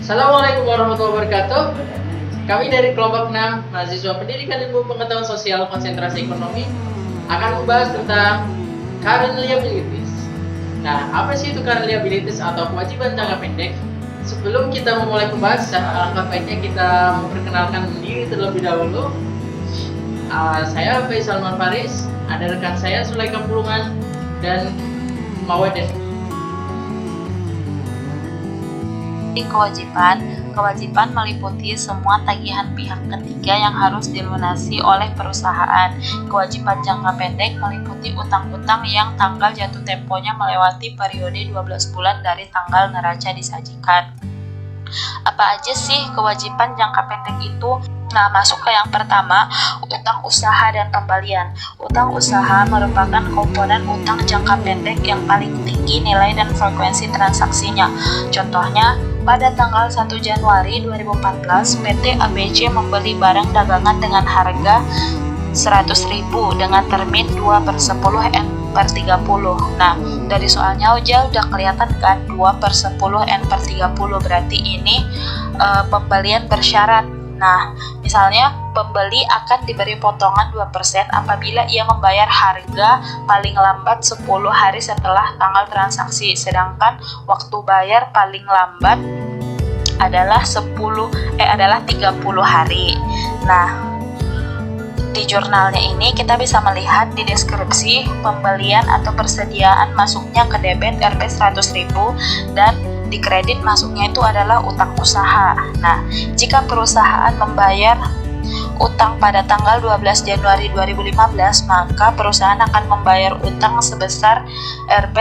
Assalamualaikum warahmatullahi wabarakatuh. Kami dari kelompok 6 mahasiswa pendidikan ilmu pengetahuan sosial konsentrasi ekonomi akan membahas tentang current liabilities. Nah, apa sih itu current liabilities atau kewajiban jangka pendek? Sebelum kita memulai pembahasan, alangkah baiknya kita memperkenalkan diri terlebih dahulu. Saya Faisal Manfaris, ada rekan saya Sulaika Pulungan dan Mawaden. Kewajiban meliputi semua tagihan pihak ketiga yang harus dilunasi oleh perusahaan. Kewajiban jangka pendek meliputi utang-utang yang tanggal jatuh temponya melewati periode 12 bulan dari tanggal neraca disajikan. Apa aja sih kewajiban jangka pendek itu? Nah, masuk ke yang pertama, utang usaha dan kembalian. Utang usaha merupakan komponen utang jangka pendek yang paling tinggi nilai dan frekuensi transaksinya. Contohnya, pada tanggal 1 Januari 2014, PT ABC membeli barang dagangan dengan harga 100.000 dengan termin 2/10 N/30. Nah, dari soalnya aja udah kelihatan kan 2/10 N/30 berarti ini pembelian bersyarat. Nah, misalnya pembeli akan diberi potongan 2% apabila ia membayar harga paling lambat 10 hari setelah tanggal transaksi, sedangkan waktu bayar paling lambat adalah 30 hari. Nah, di jurnalnya ini kita bisa melihat di deskripsi pembelian atau persediaan masuknya ke debit Rp 100.000 dan di kredit masuknya itu adalah utang usaha. Nah, jika perusahaan membayar utang pada tanggal 12 Januari 2015, maka perusahaan akan membayar utang sebesar Rp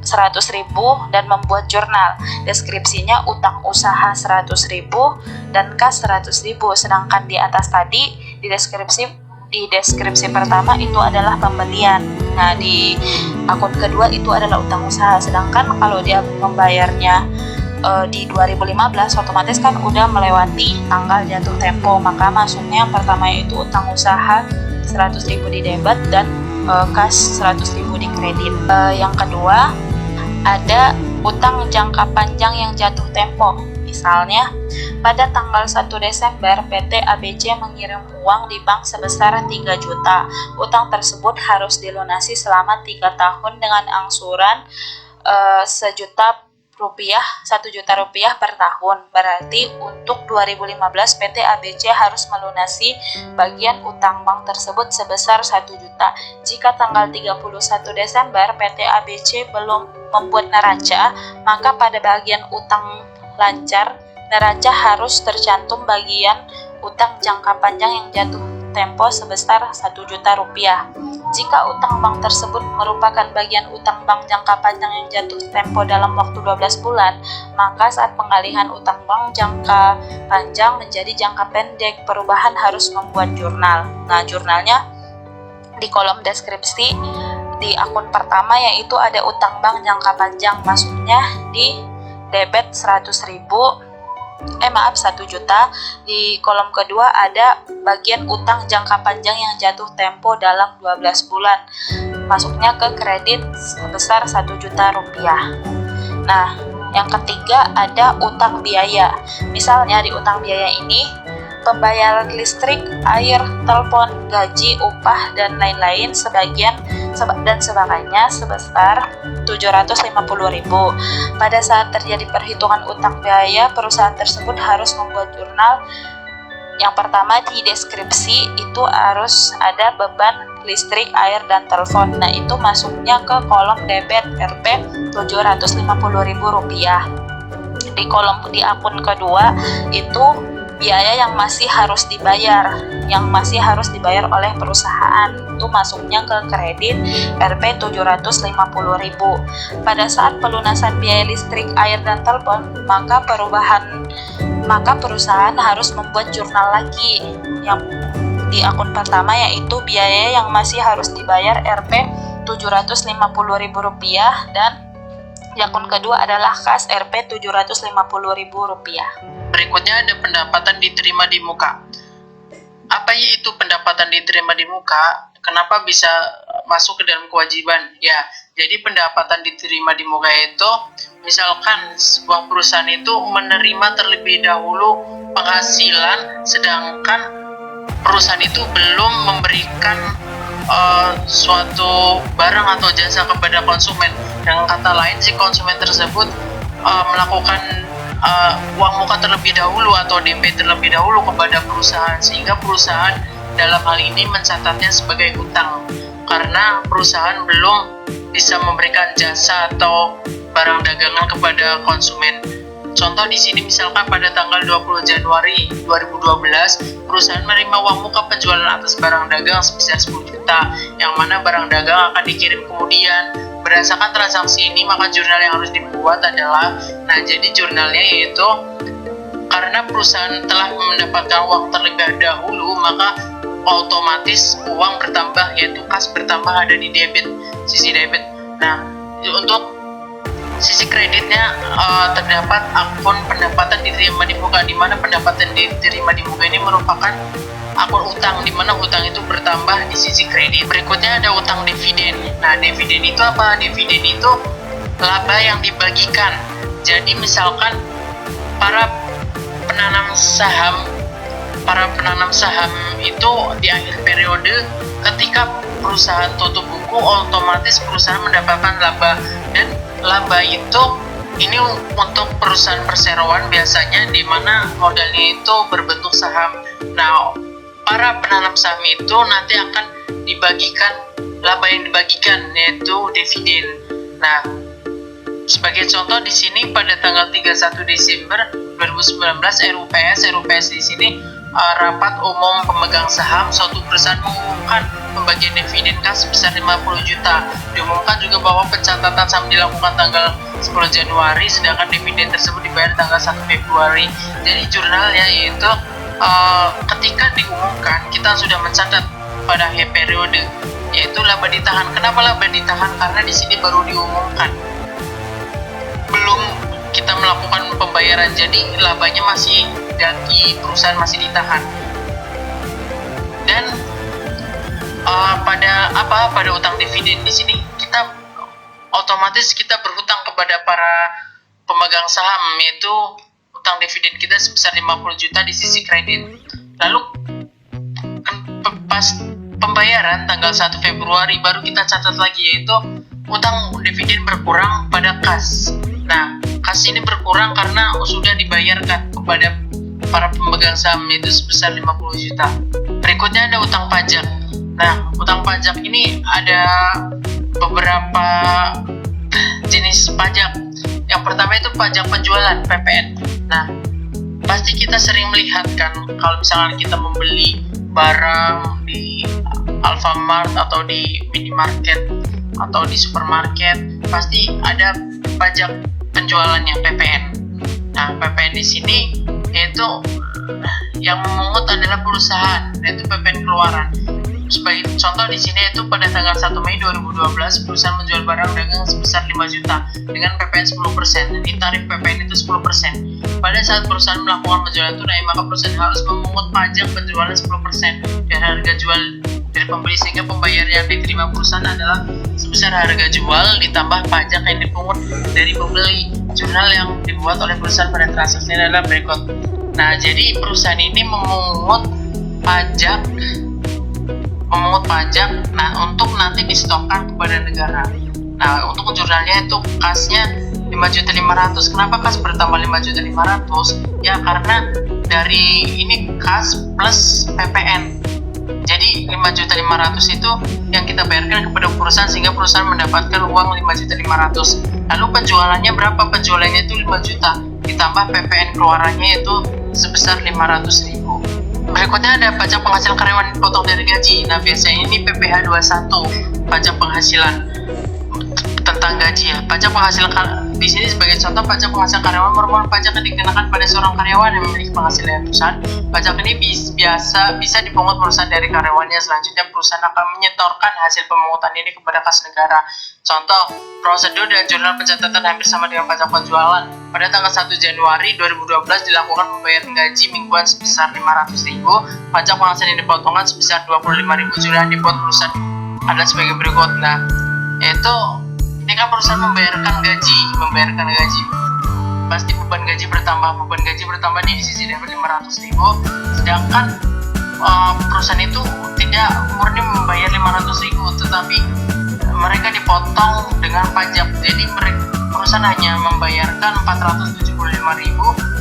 100.000 dan membuat jurnal. Deskripsinya utang usaha 100.000 dan kas 100.000. Sedangkan di atas tadi di deskripsi pertama itu adalah pembelian. Nah, di akun kedua itu adalah utang usaha. Sedangkan kalau dia membayarnya di 2015 otomatis kan udah melewati tanggal jatuh tempo, maka masuknya yang pertama itu utang usaha 100.000 di debit dan kas 100.000 di kredit. Yang kedua ada utang jangka panjang yang jatuh tempo. Misalnya, pada tanggal 1 Desember, PT ABC mengirim uang di bank sebesar 3 juta. Utang tersebut harus dilunasi selama 3 tahun dengan angsuran 1 juta rupiah per tahun. Berarti untuk 2015 PT ABC harus melunasi bagian utang bank tersebut sebesar 1 juta. Jika tanggal 31 Desember PT ABC belum membuat neraca, maka pada bagian utang lancar neraca harus tercantum bagian utang jangka panjang yang jatuh tempo sebesar 1 juta rupiah. Jika utang bank tersebut merupakan bagian utang bank jangka panjang yang jatuh tempo dalam waktu 12 bulan, maka saat pengalihan utang bank jangka panjang menjadi jangka pendek, perubahan harus membuat jurnal. Nah, jurnalnya di kolom deskripsi di akun pertama yaitu ada utang bank jangka panjang, masuknya di debit 100 juta. Di kolom kedua ada bagian utang jangka panjang yang jatuh tempo dalam 12 bulan. Masuknya ke kredit sebesar 1 juta rupiah. Nah, yang ketiga ada utang biaya. Misalnya di utang biaya ini pembayaran listrik, air, telepon, gaji, upah, dan lain-lain dan sebagainya sebesar 750.000. Pada saat terjadi perhitungan utang biaya, perusahaan tersebut harus membuat jurnal. Yang pertama di deskripsi itu harus ada beban listrik, air, dan telepon. Nah, itu masuknya ke kolom debit Rp 750.000 rupiah. Di akun kedua itu biaya yang masih harus dibayar oleh perusahaan, itu masuknya ke kredit Rp 750.000. Pada saat pelunasan biaya listrik, air, dan telepon, maka perusahaan harus membuat jurnal lagi yang di akun pertama yaitu biaya yang masih harus dibayar Rp 750.000 rupiah dan di akun kedua adalah kas Rp 750.000 rupiah. Berikutnya ada pendapatan diterima di muka. Apa itu pendapatan diterima di muka? Kenapa bisa masuk ke dalam kewajiban? Ya, jadi pendapatan diterima di muka itu misalkan sebuah perusahaan itu menerima terlebih dahulu penghasilan, sedangkan perusahaan itu belum memberikan suatu barang atau jasa kepada konsumen. Dengan kata lain, si konsumen tersebut melakukan uang muka terlebih dahulu atau DP terlebih dahulu kepada perusahaan, sehingga perusahaan dalam hal ini mencatatnya sebagai hutang karena perusahaan belum bisa memberikan jasa atau barang dagangan kepada konsumen. Contoh di sini misalkan pada tanggal 20 Januari 2012 perusahaan menerima uang muka penjualan atas barang dagang sebesar 10 juta, yang mana barang dagang akan dikirim kemudian. Berdasarkan transaksi ini, maka jurnal yang harus dibuat adalah, jadi jurnalnya yaitu karena perusahaan telah mendapatkan uang terlebih dahulu, maka otomatis uang bertambah, yaitu kas bertambah ada di sisi debit. Nah, untuk sisi kreditnya terdapat akun pendapatan diterima di muka, di mana pendapatan diterima di muka ini merupakan akun utang, di mana utang itu bertambah di sisi kredit. Berikutnya ada utang dividen. Nah, dividen itu apa? Dividen itu laba yang dibagikan. Jadi misalkan para penanam saham itu di akhir periode ketika perusahaan tutup buku, otomatis perusahaan mendapatkan laba, dan laba itu ini untuk perusahaan perseroan biasanya, di mana modalnya itu berbentuk saham. Nah, para penanam saham itu nanti akan dibagikan laba yang dibagikan, yaitu dividen. Nah, sebagai contoh di sini pada tanggal 31 Desember 2019 RUPS di sini rapat umum pemegang saham suatu perusahaan mengumumkan pembagian dividen kas sebesar 50 juta. Diumumkan juga bahwa pencatatan saham dilakukan tanggal 10 Januari, sedangkan dividen tersebut dibayar tanggal 1 Februari. Jadi jurnalnya yaitu ketika diumumkan kita sudah mencatat pada akhir periode, yaitu laba ditahan. Kenapa laba ditahan? Karena di sini baru diumumkan, belum kita melakukan pembayaran, jadi labanya masih di perusahaan masih ditahan. Dan pada utang dividen di sini kita otomatis kita berhutang kepada para pemegang saham, yaitu utang dividen kita sebesar 50 juta di sisi kredit. Lalu pas pembayaran tanggal 1 Februari baru kita catat lagi, yaitu utang dividen berkurang pada kas. Nah, kas ini berkurang karena sudah dibayarkan kepada para pemegang saham itu sebesar 50 juta. Berikutnya ada utang pajak. Nah, utang pajak ini ada beberapa jenis pajak. Yang pertama itu pajak penjualan, PPN. Nah, pasti kita sering melihat kan, kalau misalnya kita membeli barang di Alfamart atau di minimarket atau di supermarket, pasti ada pajak penjualannya, PPN. Nah, PPN di sini yaitu yang memungut adalah perusahaan, yaitu PPN keluaran. Sebagai contoh di sini itu pada tanggal 1 Mei 2012 perusahaan menjual barang dagang sebesar 5 juta dengan PPN 10%. Jadi tarif PPN itu 10%. Pada saat perusahaan melakukan penjualan tunai, maka perusahaan harus memungut pajak penjualan 10% dari harga jual dari pembeli, sehingga pembayaran yang diterima perusahaan adalah sebesar harga jual ditambah pajak yang dipungut dari pembeli. Jurnal yang dibuat oleh perusahaan pada transaksi ini adalah berikut. Nah, jadi perusahaan ini memungut pajak untuk nanti distorkan kepada negara. Nah, untuk jurnalnya itu kasnya 5.500.000. Kenapa kas bertambah 5.500.000? Ya karena dari ini kas plus PPN. Jadi 5.500.000 itu yang kita bayarkan kepada perusahaan, sehingga perusahaan mendapatkan uang 5.500.000. Lalu penjualannya berapa? Penjualannya itu 5 juta ditambah PPN keluarannya itu sebesar 500.000. Berikutnya ada pajak penghasilan karyawan dipotong dari gaji. Nah, biasanya ini PPh 21, pajak penghasilan tentang gaji ya. Pajak penghasilan di sini sebagai contoh, pajak penghasilan karyawan merupakan pajak yang dikenakan pada seorang karyawan yang memiliki penghasilan perusahaan. Pajak ini bisa dipungut perusahaan dari karyawannya. Selanjutnya perusahaan akan menyetorkan hasil pemungutan ini kepada kas negara. Contoh, prosedur dan jurnal pencatatan hampir sama dengan pajak penjualan. Pada tanggal 1 Januari 2012 dilakukan pembayaran gaji mingguan sebesar 500.000. Pajak penghasilan yang dipotongkan sebesar 25.000. Jurnal yang dibuat perusahaan adalah sebagai berikut. Nah, yaitu ini ketika perusahaan membayarkan gaji, pasti beban gaji bertambah di sisi debit 500.000, sedangkan perusahaan itu tidak murni membayar 500.000, tetapi mereka dipotong dengan pajak. Jadi perusahaan hanya membayarkan 475.000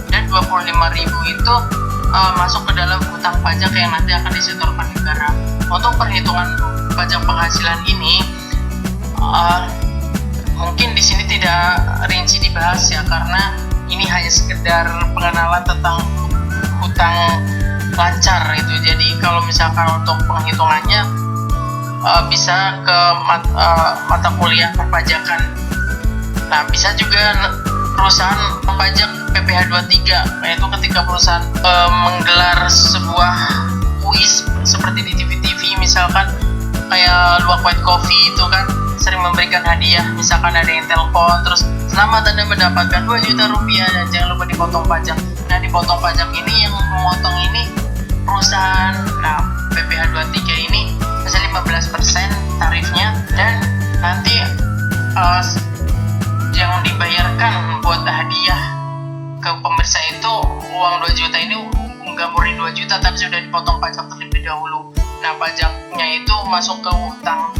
dan 25.000 itu masuk ke dalam hutang pajak yang nanti akan disetorkan negara. Untuk perhitungan pajak penghasilan ini mungkin di sini tidak rinci dibahas ya, karena ini hanya sekedar pengenalan tentang hutang lancar itu. Jadi kalau misalkan untuk penghitungannya bisa ke mata kuliah perpajakan. Nah, bisa juga perusahaan pajak PPh 23, yaitu ketika perusahaan menggelar sebuah kuis seperti di TV-TV, misalkan kayak Luwak White Coffee itu kan sering memberikan hadiah, misalkan ada yang telepon terus selamat Anda mendapatkan 2 juta rupiah dan jangan lupa dipotong pajak. Nah, dipotong pajak ini yang memotong ini perusahaan. Nah, PPh 23 ini bisa 15% tarifnya, dan nanti yang dibayarkan buat hadiah ke pemirsa itu uang 2 juta ini nggak murni 2 juta, tapi sudah dipotong pajak terlebih dahulu. Nah, pajaknya itu masuk ke hutang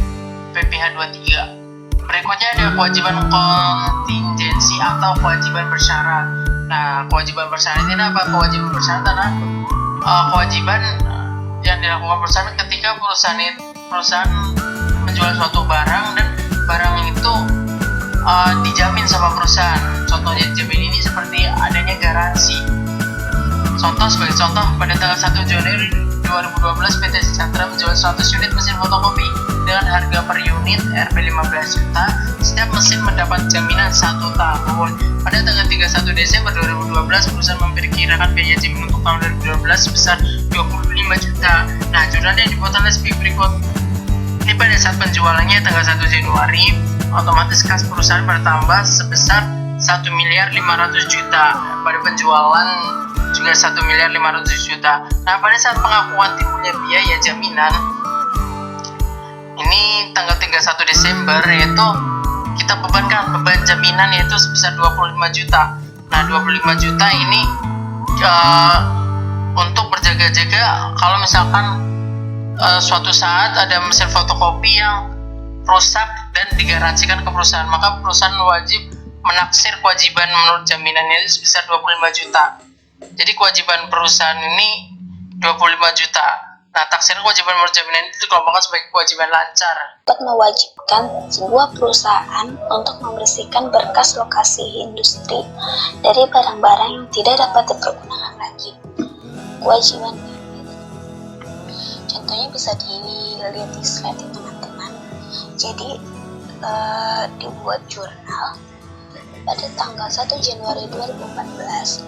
PPh 23. Berikutnya ada kewajiban kontingensi atau kewajiban bersyarat. Nah, kewajiban bersyarat ini apa? Kewajiban bersyarat adalah kewajiban yang dilakukan perusahaan ketika perusahaan menjual suatu barang, dan barang itu dijamin sama perusahaan. Contohnya dijamin ini seperti adanya garansi. Sebagai contoh, pada tanggal 1 Januari 2012 PT Sejahtera menjual 100 unit mesin fotokopi dengan harga per unit Rp 15 juta. Setiap mesin mendapat jaminan 1 tahun. Pada tanggal 31 Desember 2012 perusahaan memperkirakan biaya jaminan untuk tahun 2012 sebesar 25 juta. Nah, jurnal yang dipotong sebagai berikut. Ini pada saat penjualannya tanggal 1 Januari, otomatis kas perusahaan bertambah sebesar 1.500.000.000 juta. Pada penjualan juga 1.500.000.000 juta. Nah, pada saat pengakuan timbulnya biaya jaminan, ini tanggal 31 Desember, yaitu kita bebankan beban jaminan yaitu sebesar 25 juta. Nah, 25 juta ini untuk berjaga-jaga kalau misalkan suatu saat ada mesin fotokopi yang rusak dan digaransikan ke perusahaan, maka perusahaan wajib menaksir kewajiban menurut jaminan ini sebesar 25 juta. Jadi kewajiban perusahaan ini 25 juta. Nah, taksiran kewajiban menurut jaminan itu dikelompokkan sebagai kewajiban lancar. Dapat mewajibkan sebuah perusahaan untuk membersihkan berkas lokasi industri dari barang-barang yang tidak dapat dipergunakan lagi. Kewajiban ini contohnya bisa dilihat di slide ini, teman-teman. Jadi dibuat jurnal pada tanggal 1 Januari 2014,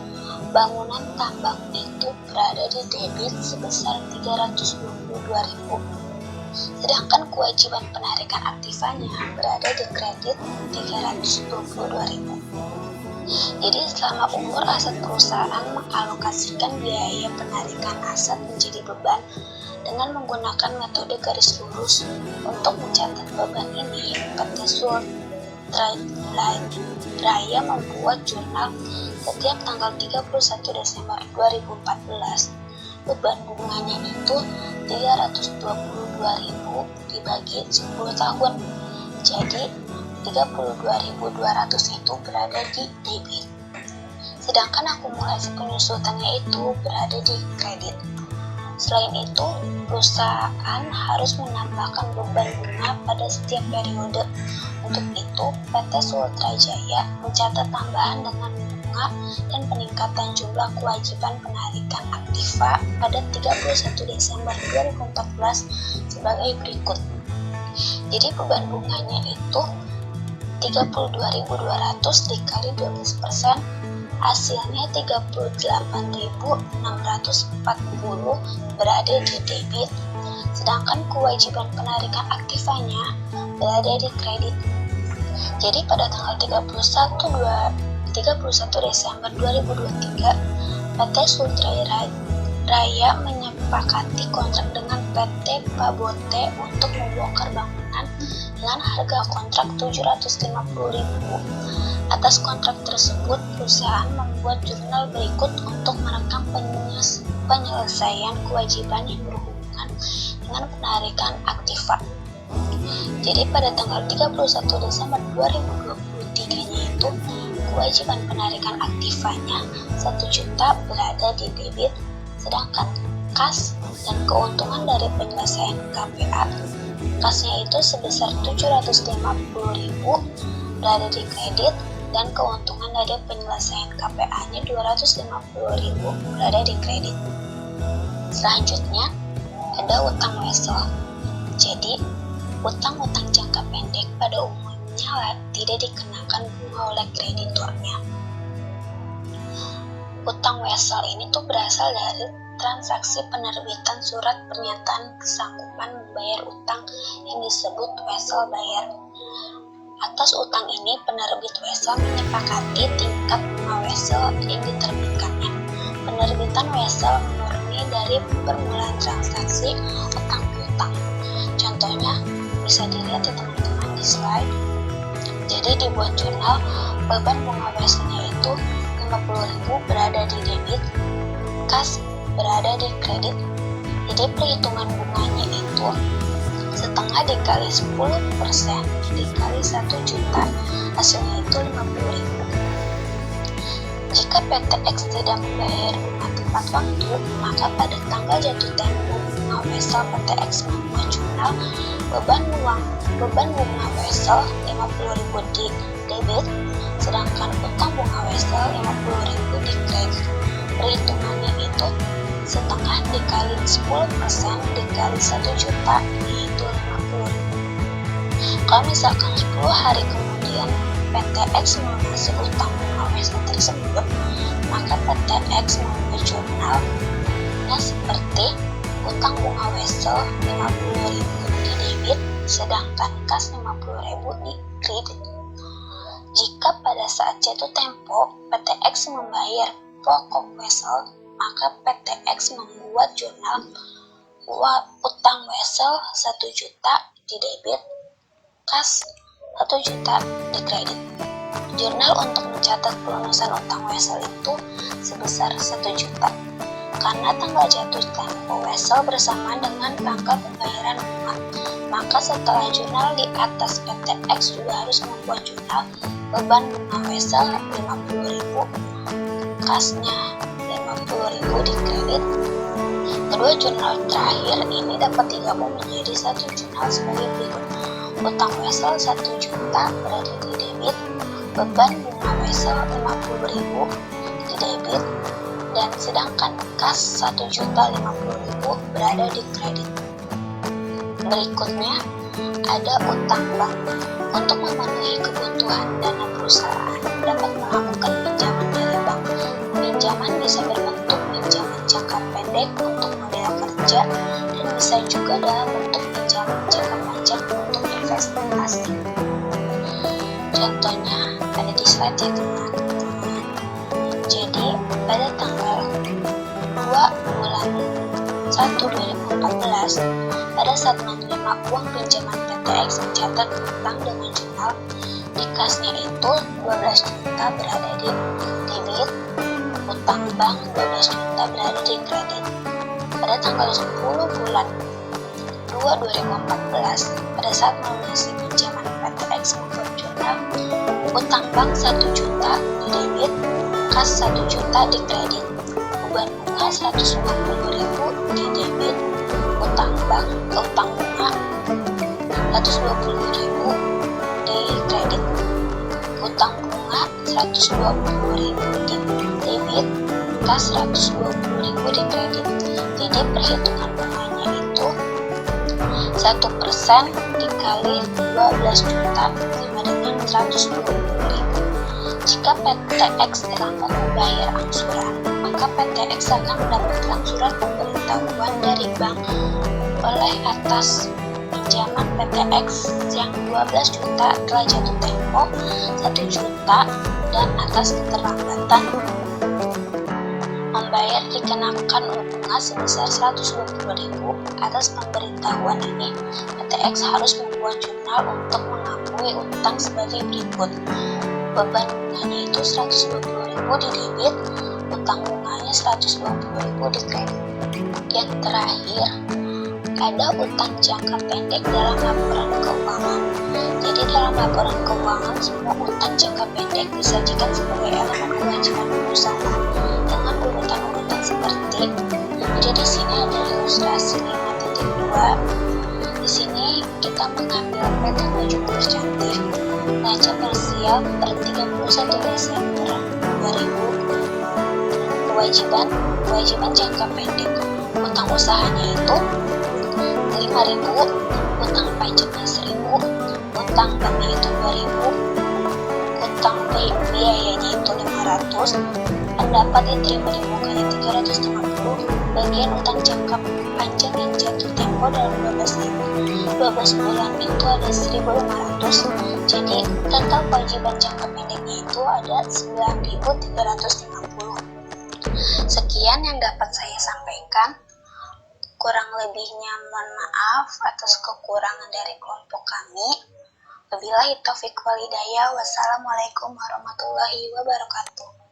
bangunan tambang itu berada di debit sebesar 322.000, sedangkan kewajiban penarikan aktifanya berada di kredit 322.000. Jadi selama umur aset perusahaan mengalokasikan biaya penarikan aset menjadi beban dengan menggunakan metode garis lurus. Untuk mencatat beban ini, PT Sultrajaya membuat jurnal setiap tanggal 31 Desember 2014. Beban bunganya itu 322.000 dibagi 10 tahun. Jadi 32.200 itu berada di debit. Sedangkan akumulasi penyusutannya itu berada di kredit. Selain itu, perusahaan harus menambahkan beban bunga pada setiap periode. Untuk itu, PT Sultrajaya mencatat tambahan dengan bunga dan peningkatan jumlah kewajiban penarikan aktiva pada 31 Desember 2014 sebagai berikut. Jadi beban bunganya itu 32.200 dikali 12%, hasilnya 38.640 berada di debit, sedangkan kewajiban penarikan aktivanya berada di kredit. Jadi pada tanggal 31 Desember 2023, PT Sultrajaya menyepakati kontrak dengan PT Pabote untuk membongkar bangunan dengan harga kontrak Rp750.000. Atas kontrak tersebut, perusahaan membuat jurnal berikut untuk merekam penyelesaian kewajiban yang berhubungan dengan penarikan aktiva. Jadi pada tanggal 31 Desember 2023-nya itu, kewajiban penarikan aktivanya 1 juta berada di debit, sedangkan kas dan keuntungan dari penyelesaian KPA, kasnya itu sebesar Rp750.000 berada di kredit, dan keuntungan dari penyelesaian KPA-nya Rp250.000 berada di kredit. Selanjutnya ada utang wesel. Jadi utang-utang jangka pendek pada umumnya tidak dikenakan bunga oleh kreditornya. Utang wesel ini tuh berasal dari transaksi penerbitan surat pernyataan kesanggupan membayar utang yang disebut wesel bayar. Atas utang ini, penerbit wesel menyepakati tingkat bunga wesel yang diterbitkannya. Penerbitan wesel murni dari permulaan transaksi utang piutang. Contohnya bisa dilihat ya teman-teman di slide. Jadi dibuat jurnal, beban bunga weselnya itu Rp50.000 berada di debit, kas berada di kredit. Jadi perhitungan bunganya itu setengah dikali 10% dikali 1 juta, hasilnya itu Rp50.000. Jika PTX tidak membayar bunga tepat waktu, maka pada tanggal jatuh tempo bunga wesel PTX membuat jurnal, beban bunga wesel Rp50.000 di debit, sedangkan utang bunga wesel Rp50.000 di kredit. Perhitungannya itu setengah dikali 10% dikali 1 juta, yaitu Rp50.000. Kalau misalkan 10 hari kemudian PTX melunasi utang bunga wesel tersebut, maka PTX membuat jurnal yang seperti utang bunga wesel Rp50.000 di debit, sedangkan kas Rp50.000 di kredit. Jika pada saat jatuh tempo PTX membayar pokok wesel, maka PTX membuat jurnal utang wesel 1 juta di debit, kas 1 juta di kredit. Jurnal untuk mencatat pelunasan utang wesel itu sebesar 1 juta. Karena tanggal jatuh tempo wesel bersamaan dengan tanggal pembayaran bunga, maka setelah jurnal di atas, PTX juga harus membuat jurnal beban bunga wesel Rp50.000, kasnya Rp50.000 di kredit. Kedua jurnal terakhir ini dapat digabung menjadi satu jurnal sebagai berikut. Utang wesel 1 juta berada di debit, beban bunga wesel Rp50.000 di debit, dan sedangkan kas Rp1.050.000 berada di kredit. Berikutnya ada utang bank. Untuk memenuhi kebutuhan dana perusahaan dapat melakukan pinjaman dari bank. Pinjaman bisa berbentuk pinjaman jangka pendek untuk modal kerja, dan bisa juga dalam bentuk pinjaman jangka panjang untuk investasi. Contohnya ada di slide ya teman-teman. Jadi pada tanggal 2 bulan 1 2014, pada saat menerima uang pinjaman, PTX mencatat utang dengan jurnal. Di kasnya itu 12 juta berada di debit, utang bank 12 juta berada di kredit. Pada tanggal 10 bulan 2 2014, pada saat melunasi pinjaman, PTX membuat jurnal, utang bank 1 juta di debit, kas 1 juta di kredit, beban bunga Rp120.000 di debit, utang bunga Rp120.000 di kredit, utang bunga Rp120.000 di debit, kas Rp120.000 di kredit. Jadi perhitungan bunganya itu 1% dikali 12 juta sama dengan Rp120.000. Jika PTX terlambat membayar angsuran, maka PTX akan mendapatkan surat pemberitahuan dari bank oleh atas pinjaman PTX yang 12 juta telah jatuh tempo, 1 juta, dan atas keterlambatan membayar dikenakan bunga sebesar 120.000. Atas pemberitahuan ini, PT X harus membuat jurnal untuk mengakui utang sebagai berikut. Beban bunganya itu 120.000 di debit, utang bunganya 120.000 di kredit. Yang terakhir, ada utang jangka pendek dalam laporan keuangan. Jadi dalam laporan keuangan, semua utang jangka pendek disajikan sebagai elemen kewajiban berusaha dengan urutan-urutan seperti. Jadi di sini ada ilustrasi 5.2. Di sini kita mengambil PT Baju Cantik neraca parsial per 31 Desember 2000. Kewajiban jangka pendek, utang usahanya itu 5.000, utang pajaknya 1.000, utang banknya itu 2.000, utang biayanya itu 500, pendapat diterima di mukanya 350, bagian utang jangka panjang yang jatuh tempo dalam 12 bulan itu ada 1.500. Jadi total kewajiban jangka pendeknya itu ada 9.350. Sekian yang dapat saya sampaikan. Kurang lebihnya mohon maaf atas kekurangan dari kelompok kami. Wabillahi taufiq wal hidayah. Wassalamualaikum warahmatullahi wabarakatuh.